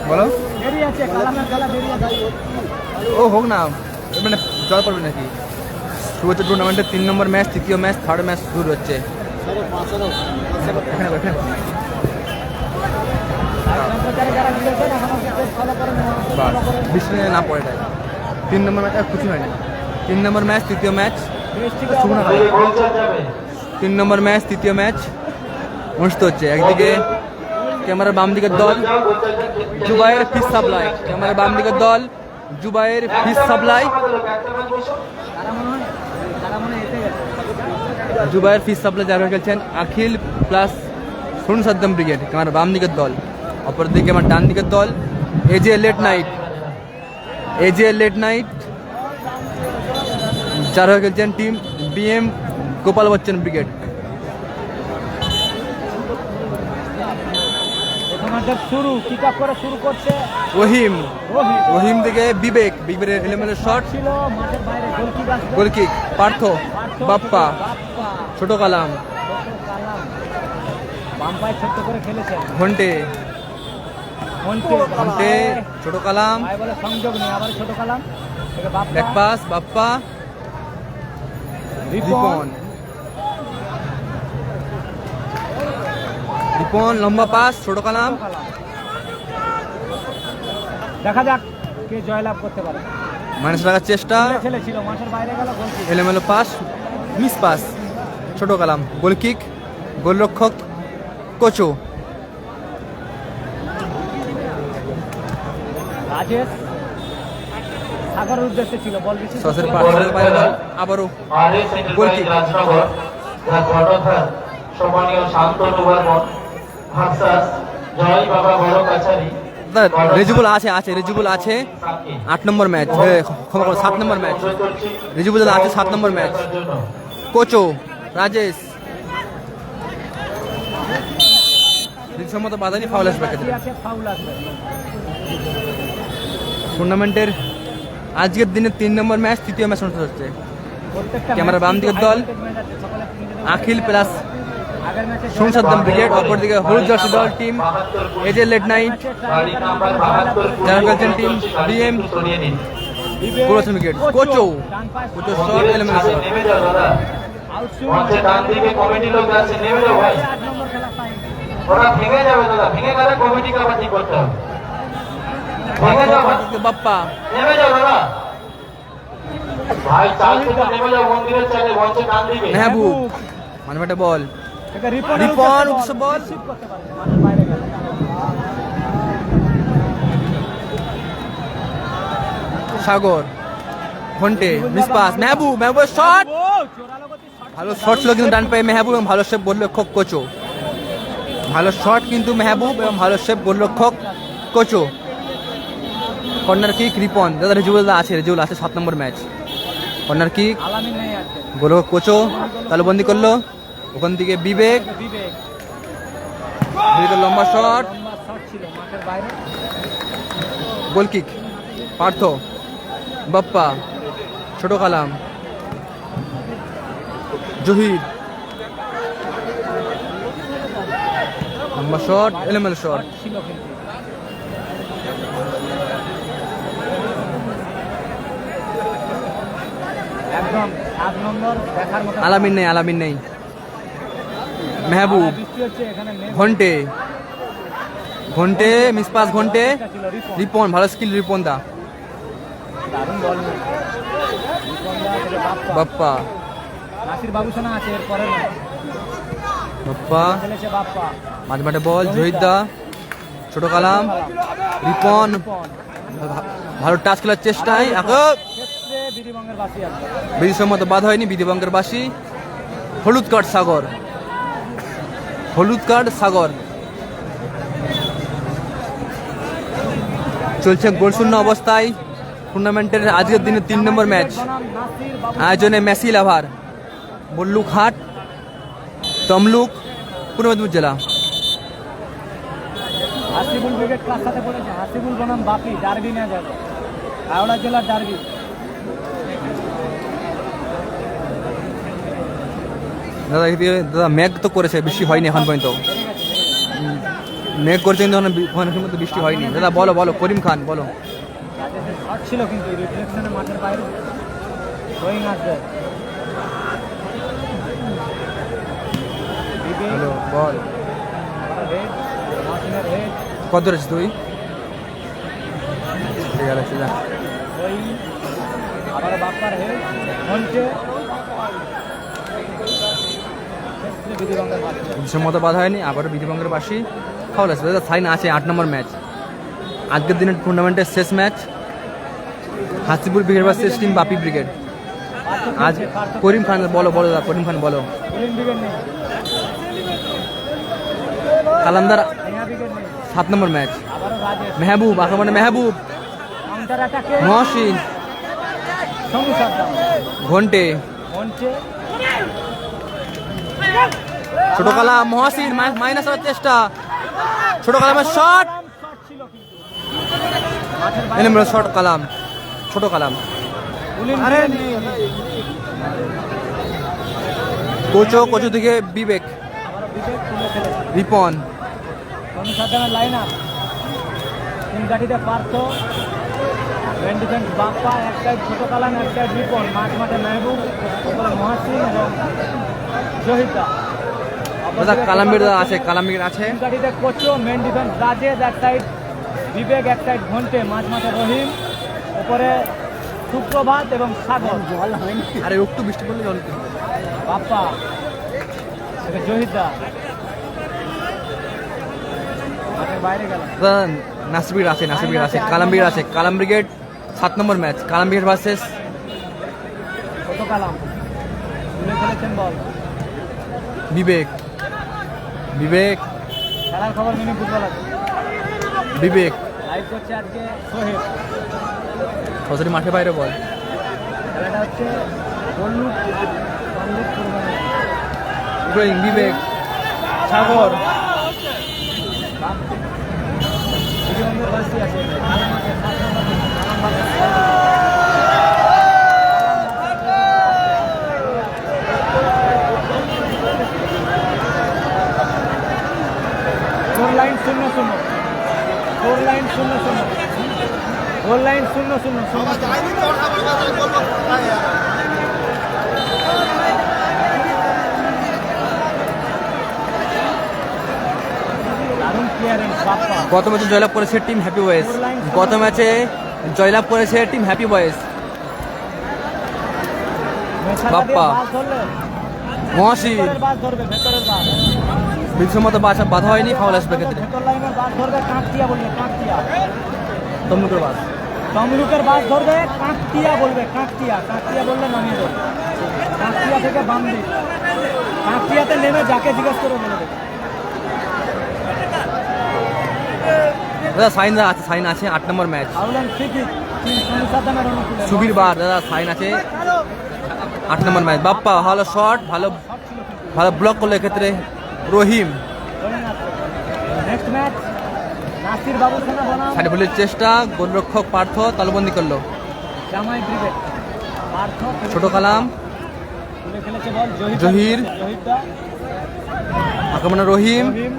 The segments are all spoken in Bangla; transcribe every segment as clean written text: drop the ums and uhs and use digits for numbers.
বলো ও হোক না, মানে জয় করবে নাকি? শুরু হচ্ছে টুর্নামেন্টের 3 নম্বর ম্যাচ, তৃতীয় ম্যাচ, থার্ড ম্যাচ শুরু হচ্ছে। বৃষ্টি না পড়ে যায়। 3 নম্বর ম্যাচ কিছু হয়নি। 3 নম্বর ম্যাচ, তৃতীয় ম্যাচ, 3 নম্বর ম্যাচ, তৃতীয় ম্যাচ অনুষ্ঠিত হচ্ছে। একদিকে ক্যামেরার বাম দিকের দল জুবায়ের ফিশ সাপ্লাই, ক্যামেরার বাম দিকের দল Zubair fish supply, Zubair fish supply যারা খেলছেন আখিল প্লাস সুরুন সাদ্দাম ব্রিগেড, ক্যামেরার বাম দিকের দল। অপরদিকে আমার ডান দিকের দল এজে লেট নাইট, এজে লেট নাইট যারা খেলছেন team BM Gopal Bachchan brigade. শুরু কিক আপ করে শুরু করছে রহিম, রহিম থেকে বিবেক, বিবেকের এলিমেন্টের শট ছিল মাঠের বাইরে গোলকিক পার্থ, বাপ্পা, ছোট কালাম, বাম পায়ে ছোট্ট করে খেলেছেন ঘন্টে, ঘন্টে, ছোট কালাম, বলে সংযোগ নেই, আবার ছোট কালাম থেকে ব্যাক পাস, বাপ্পা, রিপন, রিপন লম্বা পাস, ছোট কালাম। দেখা যাক কে জয়লাভ করতে পারে। মানুষ রাখার চেষ্টা, খেলেছিল মাঠের বাইরে গেল, গোলকিক এলোমেলো পাস, মিস পাস, ছোট কালাম, গোলকিক, গোলরক্ষক কোচো, রাজেশ সাগরের উদ্দেশ্যে ছিল বল বেশি সসের বাইরে বল, আবারও গোলকিক। সম্মানীয় শান্তনু বর্মন ভার্সাস জয় বাবা বড় কাছারি। রেজিবুল আছে, রেজিবুল আছে 8 নম্বর ম্যাচ, ক্ষমা করো 7 নম্বর ম্যাচ, রেজিবুল আছে 7 নম্বর ম্যাচ। কোচো রাজেশ সম্মত বাধানি, ফাউল আসবে। টুর্নামেন্টের আজকের দিনে 3 নম্বর ম্যাচ, তৃতীয় ম্যাচ অনুষ্ঠিত হচ্ছে। ক্যামেরার বাম দিকের দল আখিল প্লাস সুরুন সাদ্দাম ব্রিগেড, অপরদিকে হলুদ জার্সি দল টিম এজে লেট নাইট যারা খেলছেন টিম বিএম গোলরক্ষক ব্রিগেড। কোচো, কোচো শট এলিমেন্ট শট, মঞ্চে ডান দিকে কমিটি লোক আছে, নেমে যাও ভাই, ওরা ভেঙে যাবে দাদা, ভেঙে গেলে কমিটিকে আবার ঠিক করতে হবে। ভেঙে যাও বাপ্পা, নেমে যাও দাদা ভাই, চাল থেকে নেমে যাও মন্দিরের চালে, মঞ্চে ডান দিকে মেহবুব মানবাটা বল, রিপন উৎসব বল, সাগর, ঘন্টে, মিস পাস, মেহবুব, মেহবুবের শট, ভালো শট ছিল কিন্তু ডান পায়ে মেহবুব এবং ভালো সেভ গোলরক্ষক কোচো। ভালো শট কিন্তু মেহবুব এবং ভালো সেভ গোলরক্ষক কোচো। কর্নার কিক রিপন, দাদা রেজুল আছে, রেজুল আছে 7 নম্বর ম্যাচ। কর্নার কিক গোলরক্ষক কোচো তালুবন্দি করলো, ওখান থেকে বিবেক, লম্বা শট, গোলকিক পার্থ, বাপ্পা, ছোট কালাম, জহির, লম্বা শট, এলোমেলো শট, আলামিন নেই, আলামিন নেই, মেহবুব, ঘন্টে, ঘন্টে মিস পাস, ঘন্টে, রিপন, ভালো স্কিল রিপন দা, বাপ্পা, বাপ্পা, মাঝে মাঠে বল, জহির দা, ছোট কালাম, রিপন, ভালো টাচ খেলার চেষ্টায়, বিধিসম্মত বাধা হয়নি, বিধিভঙ্গের বাসী। হলুদ কার্ড সাগর, হলুদ কার্ড সাগর। চলছে গোলশূন্য অবস্থায় টুর্নামেন্টের আজকের দিনে 3 নম্বর ম্যাচ। আয়োজনে মেসি লাভার, বল্লুকহাট, তমলুক, পূর্ব মেদিনীপুর জেলা। হাসিবুল ব্রিগেড কার সাথে পড়েছে? হাসিবুল বনাম বাপি, ডার্বি নিয়ে যাবে, হাওড়া জেলার ডার্বি। দাদা দাদা ম্যাগ তো করেছে, বেশি হয়নি এখন পর্যন্ত। মেঘ করছে কিন্তু ওখানের মধ্যে বৃষ্টি হয়নি। দাদা বলো বলো, করিম খান বলো। শট ছিল কিন্তু রিফ্লেকশনে মাঠের বাইরে গোয়িং আসবে। হ্যালো বল, হেড মার্টিনের হেড কত ধরেছিস তুই? ঠিক আছে যা। গোয়িং আবার বাপ্পার হেড মঞ্চে বিধিবঙ্গের মাঠে বিশ্বের মতো বাধা হয়নি, আবারও বিধিভঙ্গের বাসী ফাউল আছে। দাদা সাইন আছে 8 নম্বর ম্যাচ, আজকের দিনের টুর্নামেন্টের শেষ ম্যাচ, হাসিপুর ব্রিগেড ভার্সেস টিম বাপি ব্রিগেড। আজ করিম খান বলো বলো দাদা, করিম খান বলো। উইকেট নেই, কালান্দার উইকেট নেই। 7 নম্বর ম্যাচ, আবারও রাজেশ মেহবুব আক্রমণে মেহবুব, কাউন্টার অ্যাটাকে মহসিন, সঙ্গু সাদ্দাম ঘন্টে, মঞ্চে ছোট কালাম, মহসিন মাইনাস হওয়ার চেষ্টা, ছোট কালামের শট, শট ছিল কিন্তু মাঠের শট কালাম, ছোট কালাম, কোচো কোচো থেকে বিবেক, আবারও উইকেট তুলে ফেলেছে রিপন, সঙ্গু সাদ্দামের লাইন আপ। তিন গাড়িতে পার্থ, মেন ডিফেন্স বাপ্পা, এক সাইড ছোট কালাম, এক সাইড রিপন, মাঠে মেহবুব, ওপরে মহাসিন এবং জহিদা। দাদা কালামবির আছে, কালামবির আছে, তিন গাড়িতে কোচো, মেন ডিফেন্স রাজেশ, এক সাইড বিবেক, এক সাইড ঘন্টে, মাঠে রহিম, উপরে সুপ্রভাত এবং সাগর। আরে একটু বৃষ্টি পড়লে জল উঠবে। বাপ্পা থেকে জহিদা মাঠের বাইরে গেল। দাদা নাসিবির আছে, নাসিবির আছে, কালামবির আছে, কালাম ব্রিগেড 7 নম্বর ম্যাচ, কালাম ব্রিগেড ভার্সেস ছোট কালাম তুলে ফেলেছেন বল। বিবেক, বিবেক, খেলার খবর মিনি ফুটবল আছে, বিবেক লাইভ করছে আজকে সোহেব। সরাসরি মাঠে বাইরে বল, খেলাটা হচ্ছে বল্লুক Ibrahim, Bibek, Sagar, goal line 0-0, goal line 0-0, goal line 0-0। দারুণ ক্লিয়ারেন্স বাপ্পা। গত ম্যাচে জয়লাভ করেছে টিম হ্যাপি বয়েজ, গত ম্যাচে জয়লাভ করেছে team happy boys. Bappa, Mohsin, ভেতরের বাস ধরবে, ভেতরের বাস, বিশ্বের মতো বাধা হয়নি, ফাউল আসবে ক্ষেত্রে। ভেতর লাইনের বাস ধরবে, কাঁকটিয়া বলবে, কাঁকটিয়া। তমলুকের বাস, তমলুকের বাস ধরবে, কাঁকটিয়া বলবে, কাঁকটিয়া, কাঁকটিয়া বললে নামিয়ে দেবে। কাঁকটিয়া থেকে বাম দিক, কাঁকটিয়াতে নেমে যাকে জিজ্ঞেস করে বলে দেবে। দাদা সাইন আছে, সাইন আছে 8 নম্বর ম্যাচ, আউলান ফ্রিকিক সঙ্গু সাদ্দামের অনুকূলে। সুবীর বার, দাদা সাইন আছে 8 নম্বর ম্যাচ। বাপ্পা ভালো শট, ভালো ভালো ব্লক করলো এক্ষেত্রে রহিম। নেক্সট ম্যাচ নাসির বাবু সেনা বনাম সাইড ভুলের চেষ্টা, গোলরক্ষক পার্থ তালবন্দি করলো, জামাই ব্রিগেড। পার্থ ছোট কালাম, তুলে খেলেছে বল জহির, জহিরদা, আক্রমণে রহিম, রহিম,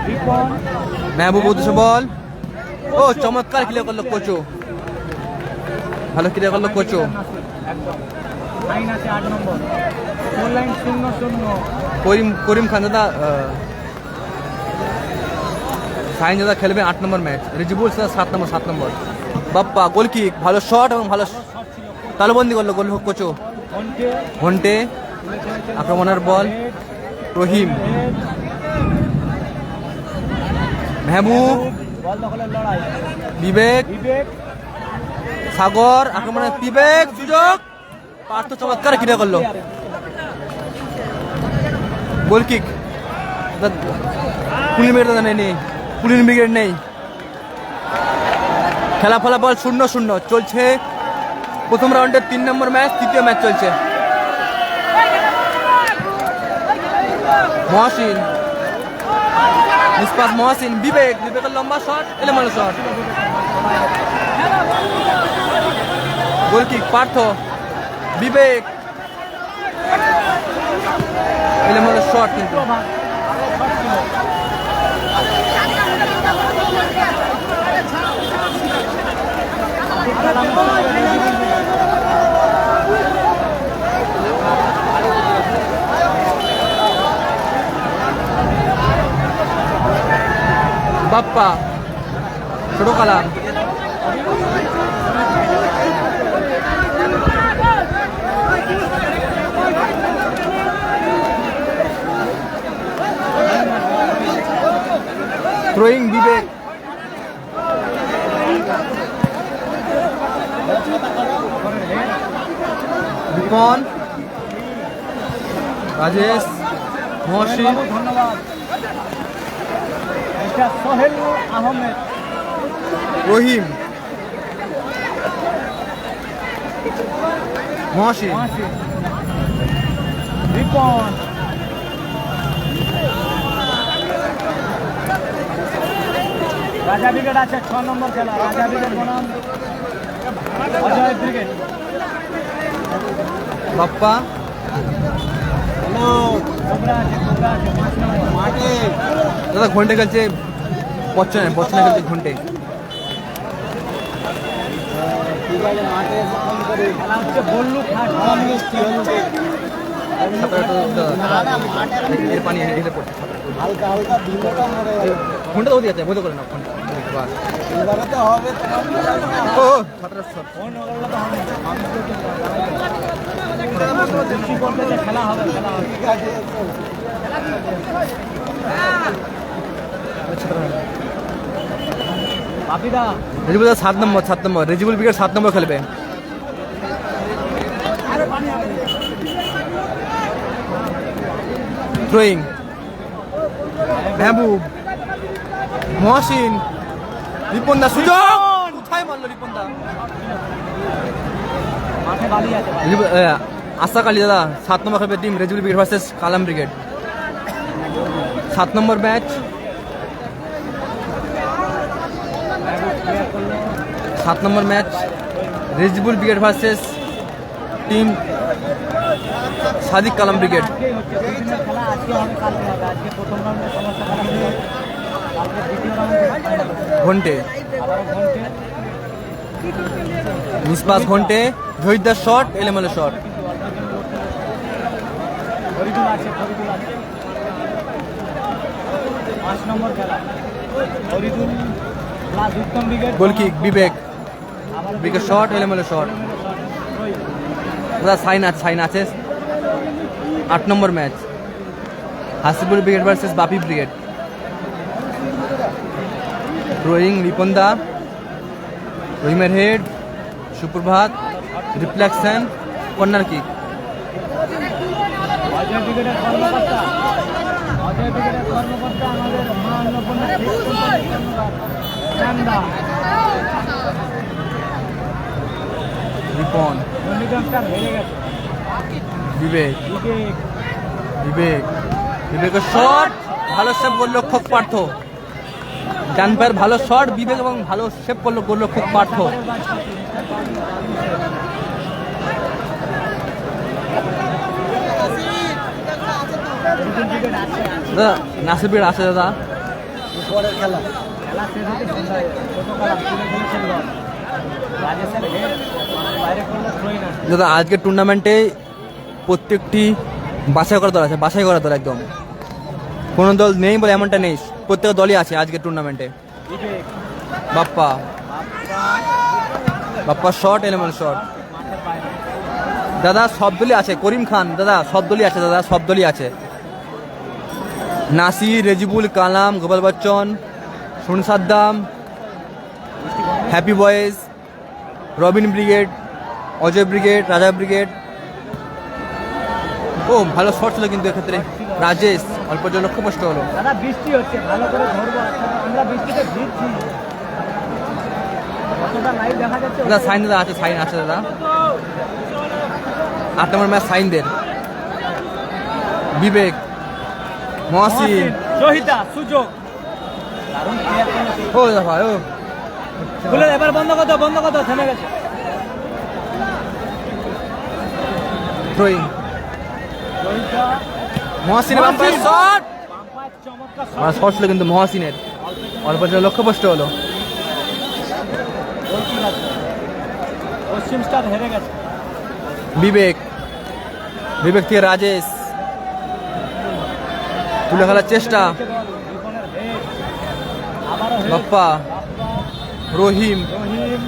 রিপন, মেহবুব উদ্দেশ্য বল, ও চমৎকার ক্লিয়ার করলো কোচো, ভালো ক্লিয়ার করলো কোচো। নাসির একদম লাইন আছে 8 নম্বর, গোল লাইন 0-0। করিম খান দাদা সাইন দাদা খেলবে 8 নম্বর ম্যাচ, রিজিবুল 7 নম্বর। বাপ্পা গোল কিক, ভালো শট এবং ভালো শট ছিল তালবন্দি করলো গোল কোচো। ঘন্টে, ঘন্টে, তুলে খেলেছেন আক্রমণের বল, হেড, রহিম, হেড, মেহবুব, বল দখলের লড়াই, বিবেক, বিবেক, সাগর, আক্রমণে বিবেক, সুযোগ, পার্থ চমৎকার ক্লিয়ার করলো গোল কিক। পুলিন ব্রিগেড দাদা নেই, পুলিন ব্রিগেড নেই। খেলা ফলাফল 0-0 চলছে প্রথম রাউন্ডের 3 নম্বর ম্যাচ, তৃতীয় ম্যাচ চলছে। মহসিন, নিষ্পাস মহসিন, বিবেক, বিবেকের লম্বা শট, এলোমেলো শট, গোল কিক পার্থ, বিবেক, এলোমেলো শট কিন্তু প্রভাত, আরো শট ছিল। বাপ্পা ছোট কালাম, থ্রোয়িং বিবেক, বিপন, রাজেশ, মহসিন, ধন্যবাদ। এটা সোহেল আহমেদ, রহিম, মহসিন, মহাসিন, রিপন, রাজা ব্রিগেড আছে 6 নম্বর খেলা। রাজা ব্রিগেড বনাম অজয় ব্রিগেড। বাপ্পা, কোবরা আছে 5 নম্বর মাঠে। দাদা ঘন্টে খেলছে বচ্চনে খেলছে ঘন্টে। খেলা হচ্ছে বল্লু খাট। এর পানি ঢেলে পড়ছে হালকা হালকা দিনটা মরে গেল। ঘন্টা তো দিয়ে বন্ধ করে না ঘন্টা বাস। এবারে তো হবে ও ছাত্রের শট। ফোন করলে তো হবে। খুশি করতে যে খেলা হবে, খেলা হবে। বাপিদা রেজিবুল 7 নম্বর রেজিবুল ব্রিগেড 7 নম্বর খেলবে। থ্রোয়িং মেহবুব, মহসিন, রিপনদা সুযোগ কোথায় মারলো রিপনদা। মাঠে বালি আছে। আশা কালী দাদা 7 নম্বর খেলবে team Rejibul brigade versus Kalam brigade. 7 নম্বর ম্যাচ, 7 নম্বর match Rejibul brigade versus team Sadiq Kalam brigade. আজকেই হচ্ছে দুদিনের খেলা, আজকে হবে কালকে হবে। আজকে প্রথম রাউন্ডে সমস্ত খেলা হয়ে কালকে দ্বিতীয় রাউন্ডে ফাইনাল হবে। ঘন্টে আবারও ঘন্টে নিষ্পাস, ঘন্টে জহিরদার শট, এলেমেলো শট। ফরিদুল আছে, ফরিদুল আছে 5 নম্বর খেলা। Faridul plus Uttam brigade. Goal kick বিবেক, আবার ব্রিগেড শট, এলেমেলো শট। দাদা সাইন আছে 8 নম্বর ম্যাচ হাসিবুল ব্রিগেড ভার্সেস বাপি ব্রিগেড। থ্রোয়িং রিপনদা, রহিমের হেড, সুপ্রভাত, রিফ্লেকশন, কর্নার কিক। অজয় ব্রিগেডের কর্মকর্তা, অজয় ব্রিগেডের কর্মকর্তা আমাদের মহান্নপূর্ণ শ্যামদা। রিপন, চণ্ডীগঞ্জটা হেরে গেছে। বিবেক, বিবেক বিবেকের শট, ভালো সেভ গোলরক্ষক পার্থ। ডান পায়ের ভালো শট বিবেক এবং ভালো সেভ করলো গোলরক্ষক পার্থ। দাদা নাসির ব্রিগেড আছে দাদা। পরের খেলা, খেলা শেষ হতে সন্ধ্যায় ছোট খেলা তুলে খেলেছেন দল। রাজেশের হেড বাইরে করলে থ্রোইং আছে। দাদা আজকের টুর্নামেন্টে প্রত্যেকটি বাছাই করা দল আছে, বাছাই করা দল একদম। কোনো দল নেই বলে এমনটা নেই, প্রত্যেক দলই আছে আজকের টুর্নামেন্টে। বিবেক, বাপ্পা, বাপ্পা শট, এলেমেল শট। মাঠের বাইরে দাদা সব দলই আছে, করিম খান দাদা সব দলই আছে, দাদা সব দলই আছে। নাসির, রেজিবুল, কালাম, গোপাল বচ্চন, সুন Saddam, happy boys, Robin brigade, Ajay brigade, Raja brigade. ও ভালো শট ছিল কিন্তু এক্ষেত্রে রাজেশ, অল্প জন্য লক্ষ্য কষ্ট হলো। দাদা বৃষ্টি হচ্ছে, ভালো করে ধরবো। আমরা বৃষ্টিতে ভিজছি, কতটা লাইভ দেখা যাচ্ছে। দাদা সাইন দাদা আছে, সাইন আছে দাদা। 8 নম্বর ম্যাচ সাইনদের। বিবেক, মহসিন, জহিদা সুযোগ দারুণ ক্লিয়ার করেছে। ও দাদা ও খুলে এবার বন্ধ কত থেমে গেছে। Throwing Jahida Mohsin bumper shot. Bumper চমৎকার আমার শট ছিল কিন্তু মহসিনের, অল্প জন্য লক্ষ্য কষ্ট হলো। পশ্চিম স্টার হেরে গেছে। বিবেক থেকে রাজেশ তুলে খেলার চেষ্টা। রিপনের হেড, আবারও হেড। বাপ্পা রহিম রহিম,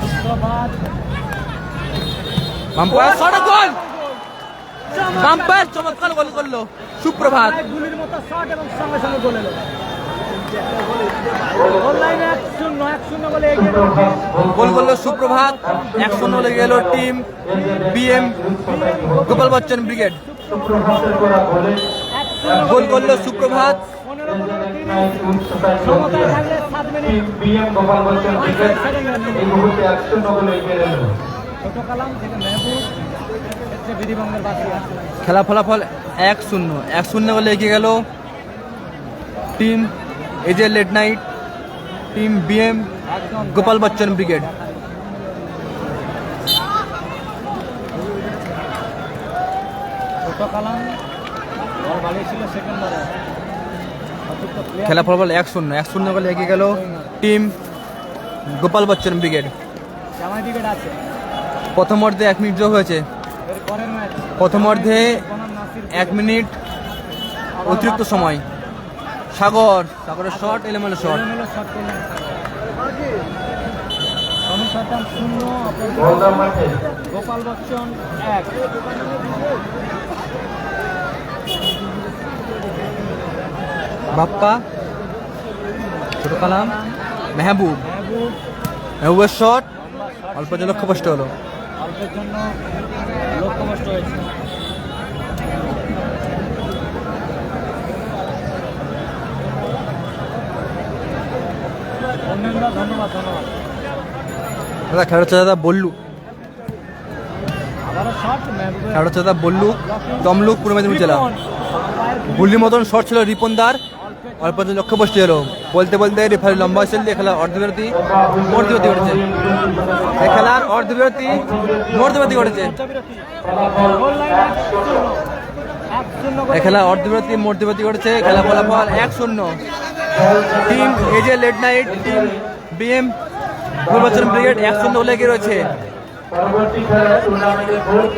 সুপ্রভাত, বাম্পায়ার শট গোল, বাম্পায়ার চমৎকার গোল করলো সুপ্রভাত। গুলির মতো শট এবং সঙ্গে সঙ্গে গোল এলো। গোল লাইনে 1-0 বলে এগিয়ে গেল টিম। গোল করলো সুপ্রভাত, 1-0 লেগে গেল team BM Gopal Bachchan brigade. সুপ্রভাতের করা গোলে 1-0 গোল করলো সুপ্রভাত। 15-15 সমতায় থাকলে 7 minute. BM Gopal Bachchan cricket এই মুহূর্তে 1-0 গোলে এগিয়ে রইল। ছোট কালাম থেকে মেহবুব, ক্ষেত্রে বিধিবঙ্গের বাসী আছে। খেলা ফলাফল 1-0 বলে এগিয়ে গেল team AJ late night, team BM একদম গোপাল বচ্চন ব্রিগেড। ছোট কালাম বল বাড়িয়েছিল সেকেন্ডারে। খেলা ফলাফল 1-0 বলে এগিয়ে গেল টিম গোপাল বচ্চন ব্রিগেড। জামাই ব্রিগেড আছে। প্রথম অর্ধে 1 মিনিট যোগ হয়েছে। এর পরের ম্যাচ প্রথম অর্ধে বনাম নাসির 1 মিনিট অতিরিক্ত সময়। সাগরের শট, এলোমেলো শট। এলোমেলো শট করলেন। অনুসাদান 0, গোলদার মাঠে গোপাল বচ্চন 1। বাপ্পা, ছোট কালাম, মেহবুব, মেহবুব মেহবুবের শট লম্বা শট অল্প যে লক্ষ্যভ্রষ্ট হলো। অল্পের জন্য লক্ষ্যভ্রষ্ট হয়েছে। ধন্যবাদ ধন্যবাদ ধন্যবাদ। দাদা খেলা হচ্ছে দাদা বল্লু, আবারও শট মেহবুবের। খেলা হচ্ছে দাদা বল্লু, তমলুক, পূর্ব মেদিনীপুর জেলা। গুলির মতন শট ছিল রিপনদার, অল্প যে লক্ষ্যভ্রষ্ট হলো। বলতে বলতে রেফারি লম্বা সেল দিয়ে খেলা অর্ধবিরতি মধ্যবিরতি ঘটেছে। এই খেলার অর্ধবিরতি মধ্যবিরতি ঘটেছে। গোল লাইন 1-0 এই খেলা অর্ধবিরতি মধ্যবিরতি ঘটেছে। খেলা ফলাফল 1-0। Team AJ late night, team BM Gopal Bachchan brigade 1-0 বলে এগিয়ে রয়েছে। পরবর্তী খেলায় টুর্নামেন্টের ভোট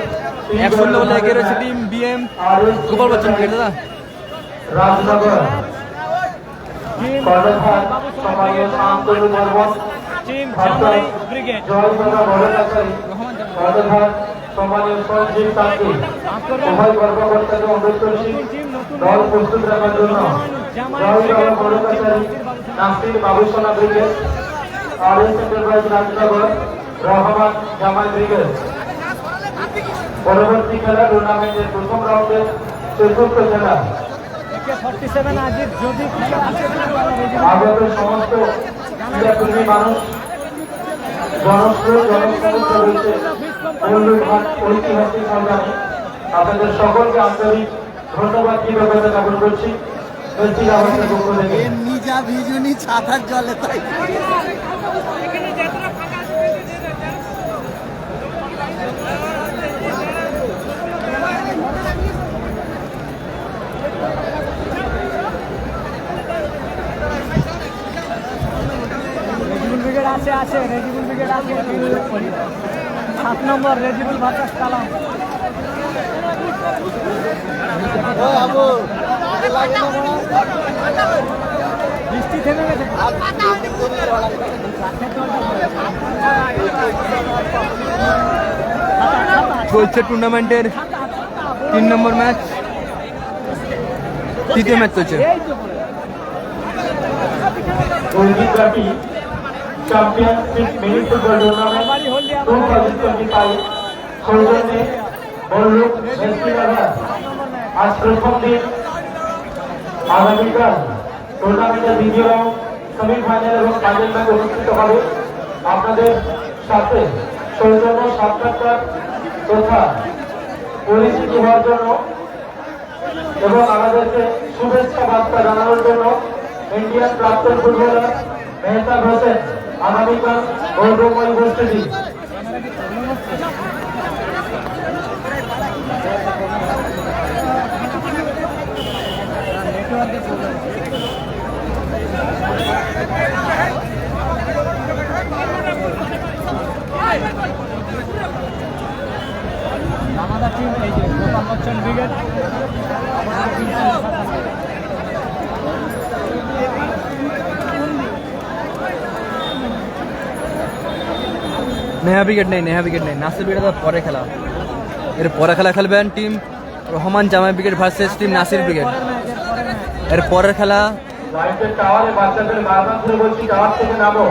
1-0 বলে এগিয়ে রয়েছে team BM Gopal Bachchan brigade. দাদা রাজনগর টিম কর্ণধার সমাজে শান্তনু বর্মন, টিম জামাই ব্রিগেড। জয়বাবা বড়কাছারি কর্ণধার সমাজে সঞ্জীব তান্ত্রিক। উভয় কর্মকর্তাকে অনুরোধ করছি দল প্রস্তুত রাখার জন্য। Joybaba Barakachari Nasir Babusona brigade, RS enterprise Rajnagar, Rahman জামাই ব্রিগেড। পরবর্তী খেলা টুর্নামেন্টের প্রথম রাউন্ডের চতুর্থ খেলা। AK-47 আজির যদি খেলা আসে আগত সমস্ত ক্রীড়াপ্রেমী মানুষ, জনসমুদ্র রয়েছে মূল্যবান ঐতিহাসিক ময়দানে। আপনাদের সকলকে আন্তরিক ধন্যবাদ কৃতজ্ঞতা জ্ঞাপন করছি। মেসির আমাদের পক্ষ থেকে নিজা ভিজুনি ছাতার জলে তাই রেজিবুল ব্রিগেড আছে রেজিবুল ব্রিগেড আছে। 7 নম্বর রেজিবুল ভার্সাস কালাম। বৃষ্টি থেমে গেছে। চলছে টুর্নামেন্টের 3 নম্বর ম্যাচ, তৃতীয় ম্যাচ চলছে। এই তো বলে। গোলকিপারটি চ্যাম্পিয়নশিপ মিনি ফুটবল টুর্নামেন্ট বাড়ি হলদিয়া 2025 সৌজন্যে বল্লুক ভেস্টিনাগার। আজ প্রথম দিন, আগামীকাল টুর্নামেন্টের দ্বিতীয় রাউন্ড, সেমিফাইনাল এবং ফাইনাল ম্যাচ অনুষ্ঠিত হবে। আপনাদের সাথে সৌজন্য সাক্ষাৎকার তথা পরিচিতি হওয়ার জন্য এবং আমাদেরকে শুভেচ্ছা বার্তা জানানোর জন্য ইন্ডিয়ান প্রাক্তন ফুটবলার মেহতাব হোসেন আগামীকাল গৌরবময় উপস্থিতি। নেহা ব্রিগেড নেই নাসির ব্রিগেড পরে খেলা। এর পরে খেলা খেলবেন টিম রহমান জামাই brigade versus team Nasir brigade. এর পরের খেলা লাইটের টাওয়ারে বাচ্চাদের বারবার করে বলছি টাওয়ার থেকে নামো।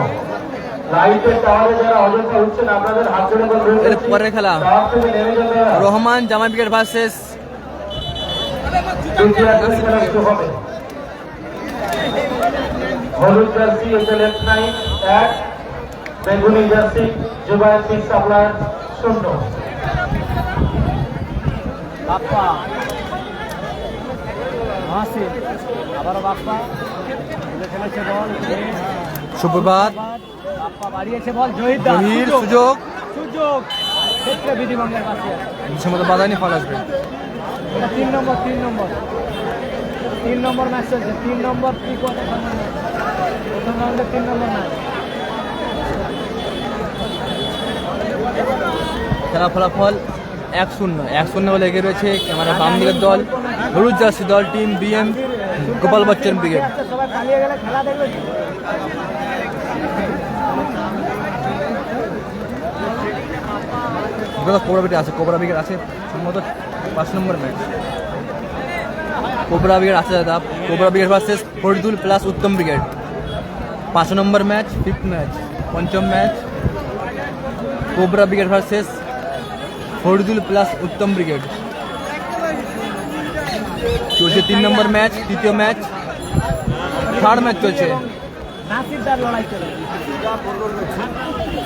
লাইটের টাওয়ারে যারা অযথা উঠছেন আপনাদের হাত ধরে বলবেন এর পরের খেলা টাওয়ার থেকে নেমে যাবে। রহমান জামাই ব্রিগেড ভার্সেস দ্বিতীয় খেলা শুরু হবে। হলুদ জার্সি লেফট নাইট 1, বেগুনি jersey Zubair fish supplier 0। Bappa Mohsin আবারও বাপ্পা তুলে খেলেছে বল সুপ্রভাত বাপ্পা বাড়িয়েছে বল জহির দা জহির সুযোগ সুযোগ ক্ষেত্রে বিধিভঙ্গের পাশে সময় বাধানি ফল আসবে। এটা 3 নম্বর ম্যাচ চলছে 3 নম্বর প্রি কোয়ার্টার ফাইনাল ম্যাচ প্রথম রাউন্ডে 3 নম্বর ম্যাচ। খেলা ফলাফল 1-0 বলে এগিয়ে রয়েছে ক্যামেরা বাম দিকের দল হলুদ জার্সি দল team BM Gopal Bachchan brigade. সবাই পালিয়ে গেলে খেলা দেখবে কোবরা ব্রিগেড আছে সম্ভবত 5 নম্বর ম্যাচ। কোবরা ব্রিগেড আছে দাদা। Cobra brigade versus Faridul plus Uttam brigade 5 number match, 5th match, পঞ্চম match. Cobra brigade versus Faridul plus Uttam brigade চলছে 3 নম্বর ম্যাচ, তৃতীয় ম্যাচ, 3rd ম্যাচ চলছে। নাসিরদার লড়াই চলে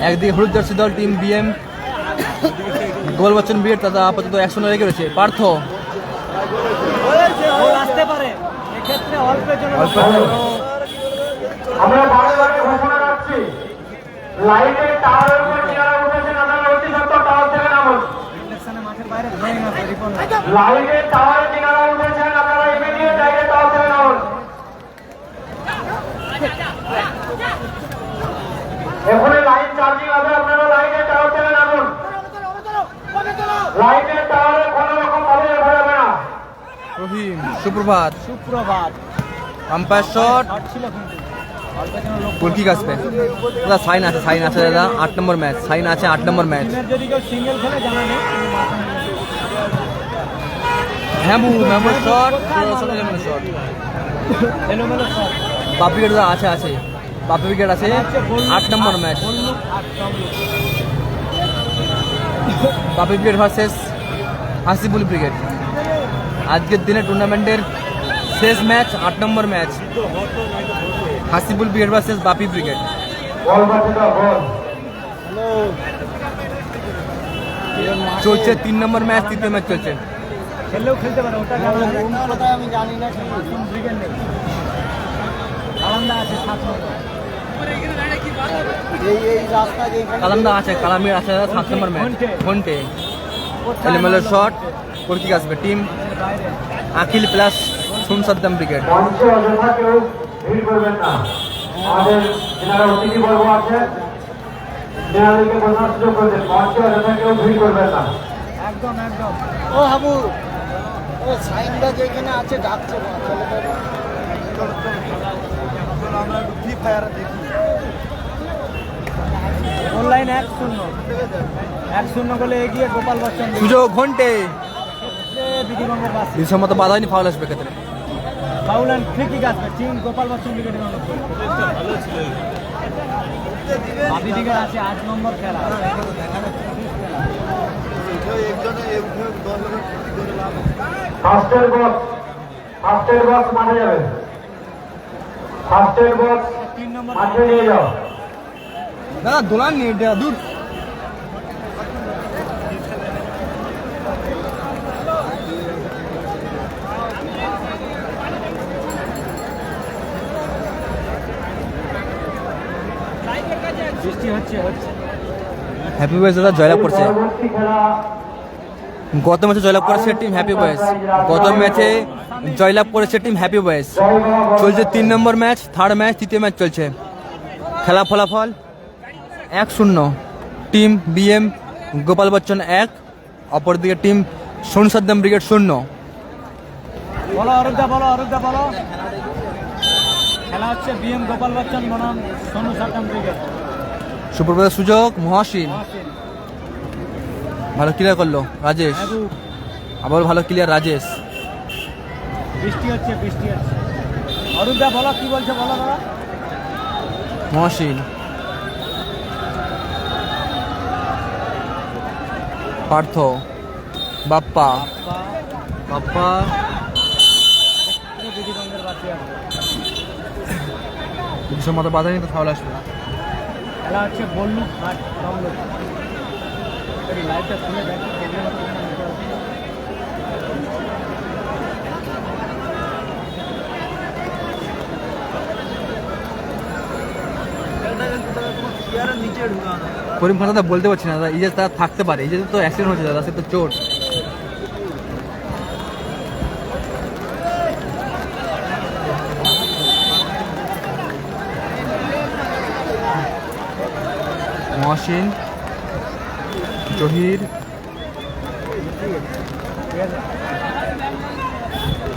একদিকে হলুদ জার্সি দল team BM Gopal Bachchan brigade তারা আপাতত 1-0 লেগে রয়েছে। পার্থ গোল আসতে পারে এক্ষেত্রে অল্পের জন্য আমরা বারে ঘোষণা রাখছি লাইটের টাওয়ারের উপর যারা উঠেছেন আপনারা অতি সত্ত্বর টাওয়ার থেকে নামুন। ইলেকশনে মাঠের বাইরে ধরে না রিপন লাইটের টাওয়ারে যারা উঠেছেন আপনারা ইমিডিয়েট লাইটের টাওয়ার থেকে নামুন। এখনই লাইট চার্জিং হবে, আপনারা লাইটের টাওয়ার থেকে নামুন। লাইটের টাওয়ারে কোনো রকম ভাবে যাবে না। রহিম সুপ্রভাত আম্পায়ার শট শট ছিল কিন্তু অল্পের জন্য লোক গোলকি আসবে দাদা। সাইন আছে দাদা 8 নম্বর ম্যাচ, সাইন আছে 8 নম্বর ম্যাচ। টিমের যদি কেউ সিঙ্গেল খেলে জানা নেই হ্যাঁ শট শট এলোমেলো শট বাপি ব্রিগেড আছে বাপি ব্রিগেড আছে 8 নম্বর ম্যাচ। বাপি ব্রিগেড ভার্সেস হাসিবুল ব্রিগেড আজকের দিনে টুর্নামেন্টের শেষ ম্যাচ, 8 নম্বর ম্যাচ। হাসিবুল ব্রিগেড ভার্সেস বাপি ব্রিগেড বল বাঁচে দাও বল। চলছে 3 নম্বর ম্যাচ, তৃতীয় ম্যাচ চলছে। খেললেও খেলতে পারে ওটা জানা নেই কোথায় আমি জানি না। কোন ব্রিগেড নেই আলাদা আছে 7 নম্বর এই রাস্তা যেখানে কালামদা আছে, কালামির আছে 7 নম্বর ম্যাচ। ঘন্টে এলোমেলো শট গোলকি আসবে টিম বাইরে আখিল প্লাস সুনসাদ্দাম ব্রিগেড। মঞ্চে অযথা কেউ ভিড় করবেন না। আমাদের যারা অতিথিবর্গ আছে যাদেরকে বোঝার সুযোগ করবেন, মঞ্চে অযথা কেউ ভিড় করবেন না। একদম ও হাবু ও সাইনটা যেখানে আছে ডাকছে না। চলো আমরা ফ্রি ফায়ার দেখি। অনলাইন 1-0 গোলে এগিয়ে গোপাল বচ্চন সুযোগ ঘন্টে বিধিভঙ্গের পাশে বিসম্মত বাধা হয়নি, ফাউল আসবে ক্ষেত্রে। ফাউল অ্যান্ড ফ্রি কিক আসবে টিম গোপাল বচ্চন ব্রিগেডের অনুকূল। বাপি ব্রিগেড আছে 8 নম্বর খেলা ফার্স্টের বক্স মাঠে যাবে। ফার্স্টের বক্স 3 নম্বর মাঠে নিয়ে যাও। দাদা দোলান নিয়ে দূর বৃষ্টি হচ্ছে হ্যাপি বয়েজ দাদা জয়লাভ করছে। পরবর্তী খেলা গত ম্যাচে জয়লাভ করেছে টিম হ্যাপি বয়েজ। গত ম্যাচে জয়লাভ করেছে টিম হ্যাপি বয়েজ। চলছে 3 নম্বর ম্যাচ, 3rd ম্যাচ, তৃতীয় ম্যাচ চলছে। খেলা ফলাফল 1-0 টিম বিএম গোপাল বচ্চন 1, অপরদিকে টিম সুনসাদ্দাম ব্রিগেড 0। বলো অরূপদা বলো খেলা হচ্ছে বিএম গোপাল বচ্চন বনাম সোনু সাদ্দাম ব্রিগেড। সুপ্রভাতের সুযোগ মহাসিন, মহাসিন, ভালো ক্লিয়ার করলো রাজেশ, মেহবুব। আবার ভালো ক্লিয়ার রাজেশ। বৃষ্টি হচ্ছে, বৃষ্টি হচ্ছে। অরুণদা বলো, কি বলছে বলো দাদা। মহাসিন, পার্থ, বাপ্পা, বাপ্পা, দিদিগঞ্জের বাতি আছে। দুশো মতো বাধা নিতে ফাউল আসবে। খেলা হচ্ছে বল্লু ঘাট তমলুক। লাইভটা খুলে দেখি প্রবলেম হচ্ছে কিনা নিতে হবে। করিম খান দাদা বলতে পারছি না দাদা, ইজেজ তারা থাকতে পারে, ইজেজ তো অ্যাক্সিডেন্ট হচ্ছে দাদা, সে তো চোট। মহসিন, জহির,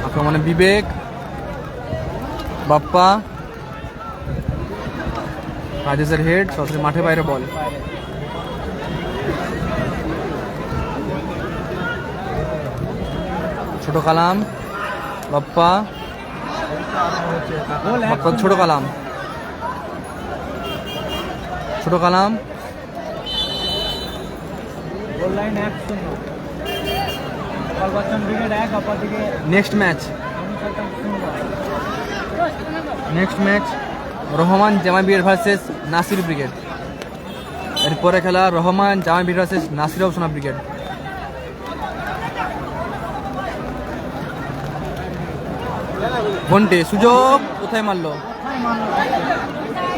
আক্রমণে বিবেক, বাপ্পা, রাজেশের হেড, সরাসরি মাঠে বাইরে বল। ছোট কালাম, বাপ্পা, বাপ্পা, ছোট কালাম, ছোট Kalam, goal line 1-0। Gopal Bachchan brigade 1, অপরদিকে নেক্সট ম্যাচ, অনুসন্ধান 0। নেক্সট ম্যাচ রহমান জামাই ব্রিগেড ভার্সেস নাসির ব্রিগেড। এরপরে খেলা রহমান জামাই ব্রিগেড ভার্সেস নাসির সোনা ব্রিগেড। ঘন্টে সুযোগ কোথায় মারলো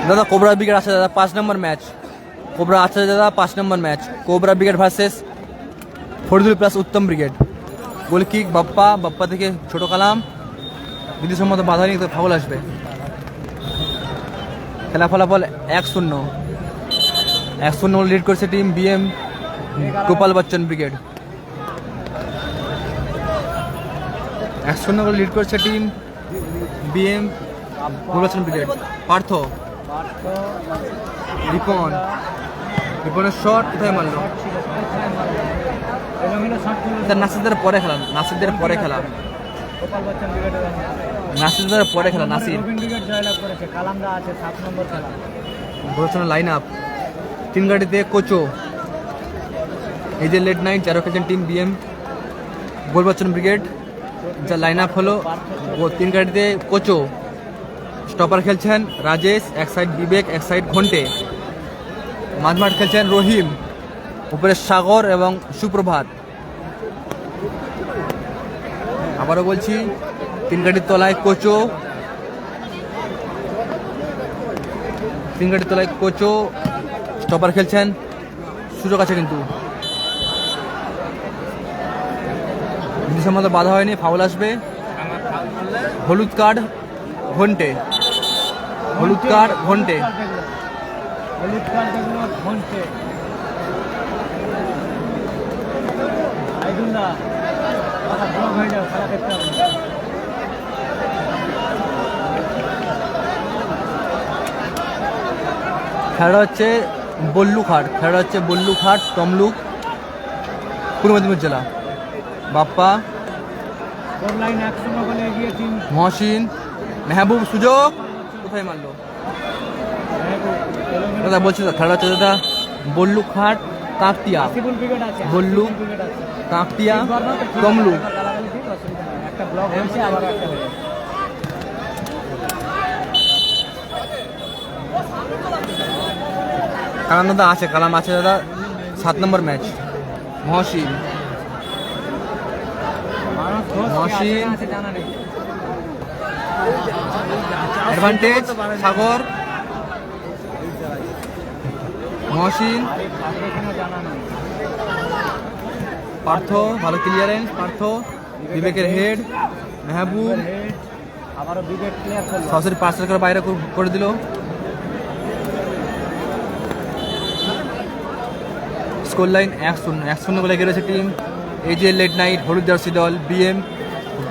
দাদা? কোবরা ব্রিগেড আছে দাদা, 5 নম্বর ম্যাচ। কোবরা আছে দাদা, 5 number match. Cobra brigade versus Faridul plus Uttam brigade. Goal kick Bappa, Bappa থেকে ছোট কালাম, বিধিসম্মত বাধা নিয়ে তো ফাউল আসবে। খেলা ফলাফল 1-0। 1-0 লিড করছে team BM Gopal Bachchan brigade. 1-0 lead করছে team BM Gopal Bachchan brigade. Partha, Ripon, রিপনের শট কোথায় মারলো? নাসিরদের পরে খেলা, নাসিরদের পরে খেলা, গোপাল বচ্চন ব্রিগেডের নাসিরদের পরে খেলা। নাসির রবিন ব্রিগেড জয়লাভ করেছে। কালামদা আছে 7 নম্বর খেলা। গোলচনের লাইন আপ, 3 গাড়িতে কোচো, এই যে লেট নাইট 4 খেলছেন টিম বিএম গোলবচ্চন ব্রিগেড। যা লাইন আপ হলো, 3 গাড়িতে কোচো, স্টপার খেলছেন রাজেশ, এক সাইড বিবেক, এক সাইড ঘন্টে। মাঝমাঠ খেলছেন রহিম, উপরে সাগর এবং সুপ্রভাত। আবারও বলছি, 3 গাড়ির তলায় কোচো, 3 গাড়ির তলায় কোচো, স্টপার খেলছেন, সুযোগ আছে কিন্তু সম্মত বাধা হয়নি, ফাউল আসবে। হলুদ কার্ড ঘন্টে, হলুদ কার্ড ঘন্টে। হলুদ কার্ড দেখলো ঘন্টে। আইদুল্লাহ কথা ব্লক হয়ে যাও, খেলা দেখতে হবে। খেলাটা হচ্ছে বল্লুঘাট, খেলাটা হচ্ছে বল্লুঘাট তমলুক, পূর্ব মেদিনীপুর জেলা। বাপ্পা, গোল লাইন 1-0 গোলে এগিয়ে টিম মহসিন, মেহবুব, সুযোগ কোথায় মারলো দাদা? বলছি তো খেলাটা হচ্ছে দাদা বল্লুঘাট কাকতিয়া, আসিফুল ব্রিগেড আছে, বল্লু, আসিফুল ব্রিগেড আছে। কাকতিয়া, তিনবার না তো ঠিক তমলুক। আছে, গালাগালি ঠিক, অসুবিধা নেই। একটা ব্লক হয়েছে, আবার একটা হয়ে গেছে। কালাম দাদা আছে, কালাম আছে দাদা, 7 নম্বর ম্যাচ। মহসিন, মানুষ ঘোষ কে আছে মহসিন, না আছে জানা নেই। অ্যাডভান্টেজ সাগর, মহসিন, আরে পারবে কিনা জানা নেই। পার্থ, ভালো ক্লিয়ারেন্স, পার্থ, বিবেকের হেড, মেহবুব হেড, আবারও ব্রিগেড ক্লিয়ার করলো। সরাসরি পার্সেল করে বাইরে করে দিল। Score line 1-0। 1-0 বলে গেছে টিম এই যে লেট নাইট হলুদ জার্সি দল বিএম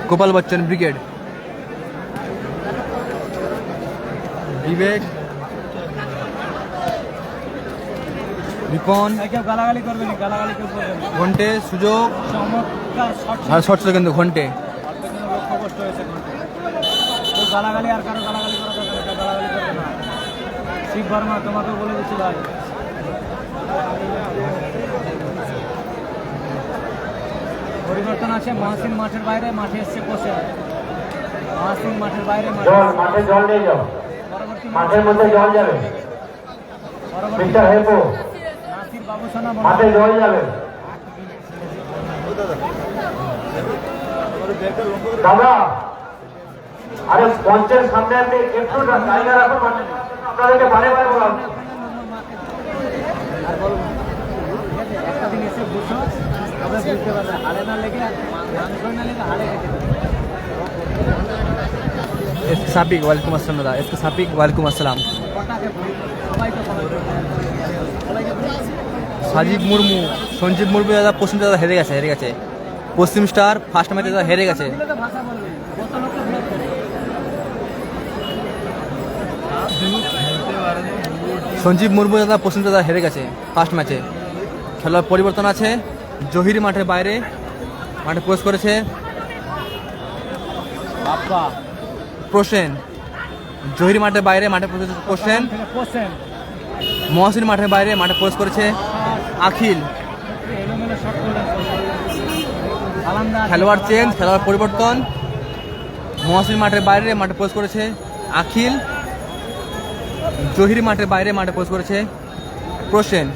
গোপাল বচ্চন ব্রিগেড। বিবেক, রিপন কেউ গালাগালি করবে না, গালাগালি কেউ করবে না। ঘন্টে সুযোগ চমৎকার শট ভালো শট ছিল কিন্তু ঘন্টে লক্ষ্য কষ্ট হয়েছে ঘন্টে। তো গালাগালি আর কারো গালাগালি করা যাবে না, কেউ গালাগালি করবে না। শিব বর্মা তোমাকেও বলে দিচ্ছি ভাই। পরিবর্তন আছে, মহাসিন মাঠের বাইরে, মাঠে এসছে কোচে। মহাসিন মাঠের বাইরে, মাঠে জল নিয়ে যাও, পরবর্তী মাঠের মধ্যে জল যাবে। মিস্টার হেপো, নাসির বাবুসোনা মাঠে জল যাবে। দাদা, আরে মঞ্চের সামনে আপনি একটু জায়গা রাখুন, আপনাদেরকে বারে বারে বলা হচ্ছে। একটা দিন এসে বুঝো, তবে বুঝতে পারবে হালে না লেগে, মাংসই না লেগে হালে লেগে যাবে। এসকে সাপিক ওয়ালাইকুম আসসালাম দাদা, এসকে সাপিক ওয়ালাইকুম আসসালাম। কটাকে সবাই তো সবাইকে সাজিব মুর্মু, সঞ্জীব মুর্মু দাদা পশ্চিম দাদা হেরে গেছে। পশ্চিম স্টার ফার্স্ট ম্যাচে দাদা হেরে গেছে। দিলে তো ভাষা বলবে, কত লোককে বিরক্ত করে। সঞ্জীব মুর্মু দাদা পশ্চিম দাদা হেরে গেছে ফার্স্ট ম্যাচে। খেলার পরিবর্তন আছে, জহির মাঠের বাইরে, মাঠে প্রবেশ করেছে বাপ্পা প্রসেন। জহির মাঠের বাইরে, মাঠে প্রবেশ প্রসেন। থেকে কোশ্চেন মহসিন মাঠের বাইরে, মাঠে প্রবেশ করেছে আখিল। এলোমেলো শট করলেন আলান্দা। খেলোয়াড় চেঞ্জ, খেলোয়াড় পরিবর্তন। মহসিন মাঠের বাইরে, মাঠে প্রবেশ করেছে আখিল। জহির মাঠের বাইরে, মাঠে প্রবেশ করেছে প্রসেন।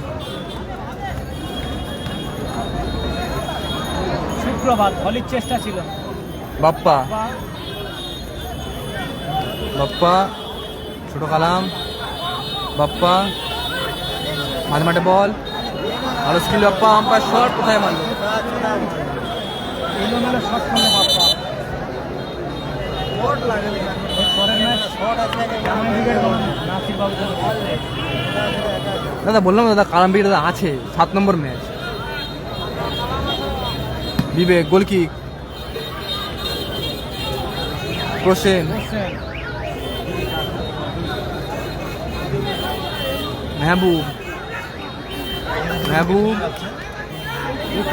সুপ্রভাত, হলির চেষ্টা ছিল। বাপ্পা ছোট কালাম, বাপ্পা মাঝে মাঠে বল, ভালো স্কিল বাপ্পা। আম্পায়ার শট কোথায় মারল? এলোমেলো শট করলো বাপ্পা। পরের ম্যাচ উইকেট নাসির বাবু। দাদা বললাম দাদা কালামবির দাদা আছে 7 নম্বর ম্যাচ। বিবেক গোলকিক, প্রসেন, মেহবুব,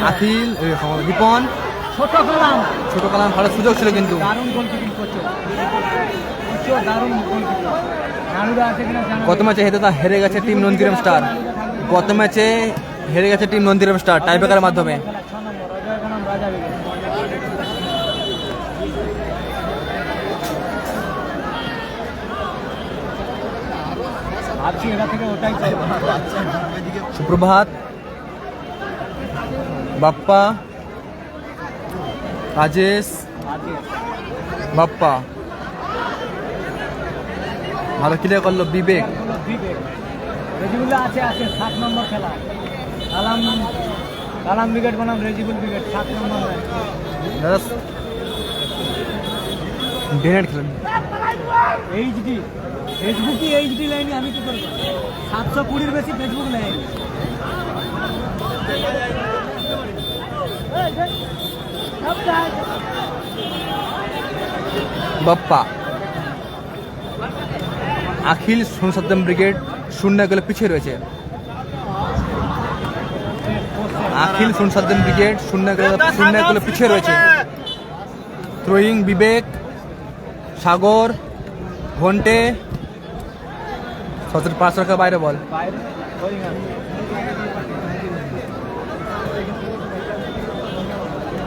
আখিল, রিপন, ছোট কালাম ভালো সুযোগ ছিল কিন্তু। দারুণ গোলকিপিং করছো, দারুণ গোলকিপিং। নাড়ুদা আছে কিনা জানা গত ম্যাচে হেরে গেছে টিম নন্দীরাম স্টার। গত ম্যাচে হেরে গেছে টিম নন্দীরাম স্টার টাইব্রেকারের মাধ্যমে। 6 নম্বর অজয় বনাম রাজা বিগে। ভাবছি এটা থেকে ওটাই চাইবো। সুপ্রভাত, বাপ্পা, রাজেশ, বাপ্পা ভালো ক্লিয়ার করলো বিবেক। রেজিবুল্লাহ আছে 7 নম্বর খেলা। কালাম উইকেট বনাম রেজিবুল উইকেট 7 নম্বর ম্যাচ। দাদা ডেনেট খেলেন। এইচডি ফেসবুকই এইচডি লাইনে আমি কি করবো? 720-র বেশি ফেসবুক লাইন। বাপ্পা, আখিল সোনসাদ্দাম ব্রিগেড 0 গোলে পিছিয়ে রয়েছে। আখিল সোনসাদ্দাম ব্রিগেড 0 গোলে পিছিয়ে রয়েছে। থ্রোয়িং বিবেক, সাগর, ঘন্টে, সতের 5 রাখা বাইরে বল। বাইরে বোলিং আছে।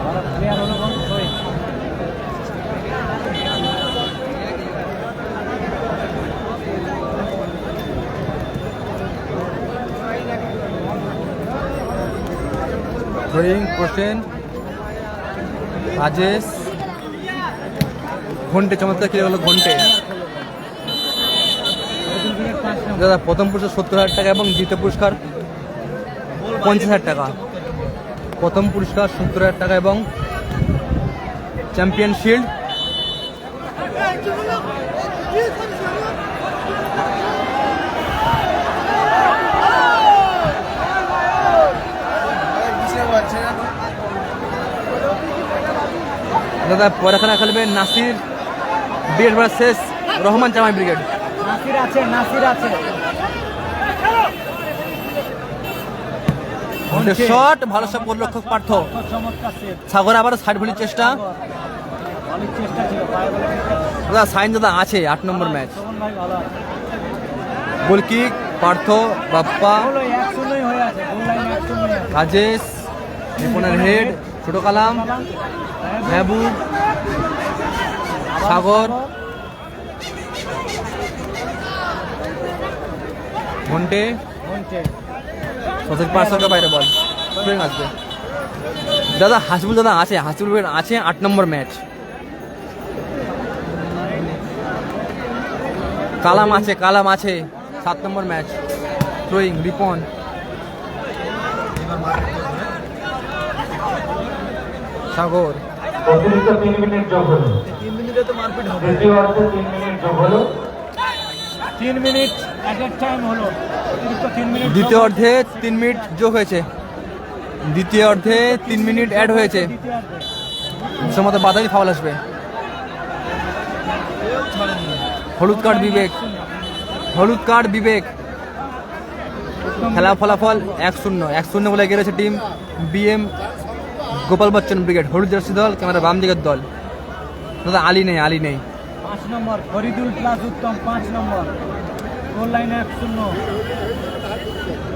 ভালো প্লেয়ার হলো কোন? সোহেল। থ্রোয়িং প্রসেন, রাজেশ, ঘন্টে চমৎকার খেলে গেল ঘন্টে। দাদা প্রথম পুরস্কার 70,000 টাকা এবং দ্বিতীয় পুরস্কার 50,000 টাকা। প্রথম পুরস্কার 70,000 টাকা এবং চ্যাম্পিয়ন শিল্ড। দাদা পরে খেলা খেলবে নাসির ব্রিগেড ভার্সেস রহমান জামাই ব্রিগেড। নাসির আছে শট ভালো সব গোলরক্ষক পার্থ। চমৎকার সেভ। সাগর আবার সাইড ভলির চেষ্টা। অনেক চেষ্টা ছিল, পায়ে বলে দাদা সাইন দাদা আছে 8 নম্বর ম্যাচ। শোভন ভাই ভালো আছে। গোল কিক পার্থ বাপ্পা গোল ওই 1-0 হয়ে আছে, গোল লাইন 1-0 হয়ে আছে। রাজেশ রিপনের হেড ছোট কালাম মেহবুব সাগর ঘন্টে ঘন্টে। সতেজ পার্সেন্টের বাইরে বল আসবে। দাদা হাসিবুল দাদা আছে, হাসিবুল আছে 8 নম্বর ম্যাচ। কালাম আছে 7 নম্বর ম্যাচ। থ্রোয়িং রিপন সাগর অতিরিক্ত 3 মিনিট যোগ হলো। 3 মিনিটে তো মারপিট হবে। দ্বিতীয় অর্ধে 3 মিনিট যোগ হলো। 3 মিনিট অ্যাডেড টাইম হলো, অতিরিক্ত 3 মিনিট। দ্বিতীয় অর্ধে 3 মিনিট যোগ হয়েছে। দ্বিতীয় অর্ধে 3 মিনিট অ্যাড হয়েছে। দ্বিতীয় অর্ধে সময় বাদামি ফাউল আসবে। হলুদ কার্ড বিবেক। খেলা ফলাফল 1-0 বলে এগিয়ে রয়েছে team BM Gopal Bachchan brigade. হলুদ জার্সি দল, ক্যামেরা বাম দিকের দল। দাদা আলী নেই 5 নম্বর ফরিদুল প্লাস উত্তম 5 নম্বর। গোল লাইনে 1-0,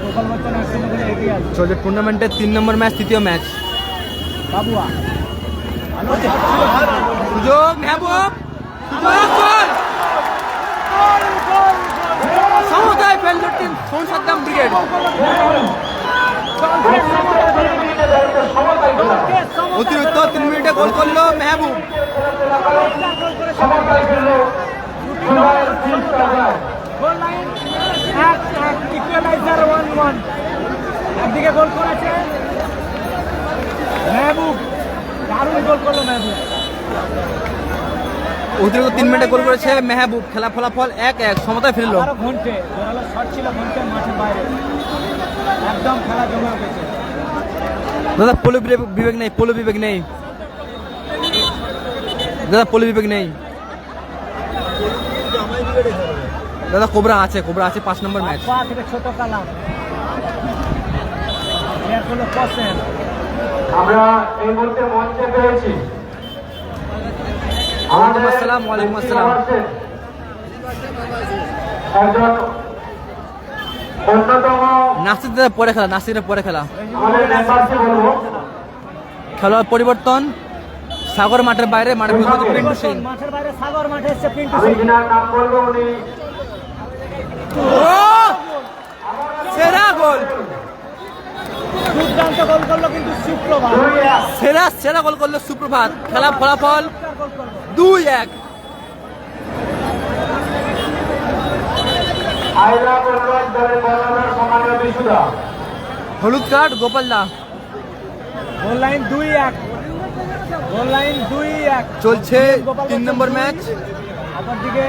গোপাল বচ্চন 1-0 বলে এগিয়ে আছে। চলছে টুর্নামেন্টের 3 নম্বর ম্যাচ, তৃতীয় ম্যাচ। বাবুয়া ভালো সুযোগ মেহবুব, সুযোগ গোল! সমতায় ফেলল টিম সোন সাদ্দাম ব্রিগেড। অতিরিক্ত 3 মিনিটে গোল করলো মেহবুব। Goal line 1-1, equaliser 1-1। একদিকে গোল করেছে মেহবুব, দারুণ গোল করলো মেহবুব। অতিরিক্ত 3 মিনিটে গোল করেছে মেহবুব। খেলা ফলাফল 1-1, সমতায় ফিরলো। আবারও ঘন্টে জোরালো শট ছিল, ঘন্টে মাঠের বাইরে একদম খেলা জমে উঠেছে। দাদা পলু বিবেক নেই দাদা, পলু বিবেক নেই দাদা। কোবরা আছে 5 নম্বর ম্যাচ। পা থেকে ছোট কালাম প্লেয়ার হলো কোসেন। আমরা এই মুহূর্তে মঞ্চে পেয়েছি ওয়ালাইকুম আসসালাম। একজন অন্যতম নাসিরের পরে খেলা। আমাদের মেম্বারকে বলবো খেলোয়াড় পরিবর্তন, সাগর মাঠের বাইরে, মাঠের ভিতরে পিন্টু সিং। মাঠের বাইরে সাগর, মাঠে এসছে পিন্টু আমি সিং। যিনার নাম বলবো উনি সেরা গোল, দুর্দান্ত গোল করলো কিন্তু সুপ্রভাত। 2-1 সেরা গোল করলো সুপ্রভাত। খেলা ফলাফল গোল করলো 2-1। আইলা বলরাজ দলের কর্ণধার সম্মানীয় বিশুদা। হলুদ card Gopal da. Goal line 2-1, goal line 2-1। চলছে 3 নম্বর ম্যাচ। অপরদিকে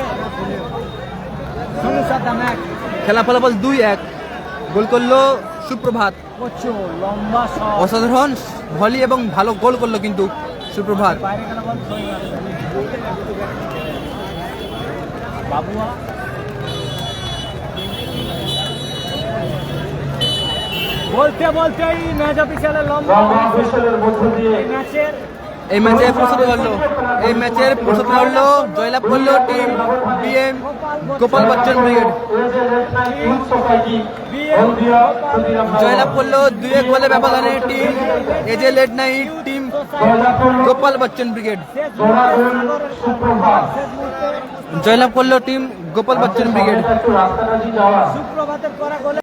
সোনু সাদ্দাম 1। খেলা ফলাফল 2-1। গোল করলো সুপ্রভাত। প্রচুর লম্বা শট, অসাধারণ ভলি এবং ভালো গোল করলো কিন্তু সুপ্রভাত। বাইরে গেল বল, থ্রোয়িং আসছে। বাবুয়া বলতেই ম্যাচ অফিসিয়ালের লম্বা লম্বা হুইসেলের মধ্য দিয়ে এই ম্যাচের এই ম্যাচের প্রস্তুতি হলো জয়লাভ করলো team BM Gopal Bachchan brigade. Youth society Haldia Khudiram জয়লাভ করলো 2-1 গোলে ব্যবধানে team AJ late night team Gopal Bachchan brigade. Suprabhat জয়লাভ করলো টিম গোপাল বচ্চন ব্রিগেড। একটু রাস্তাটা যাওয়া সুপ্রভাতের করা গোলে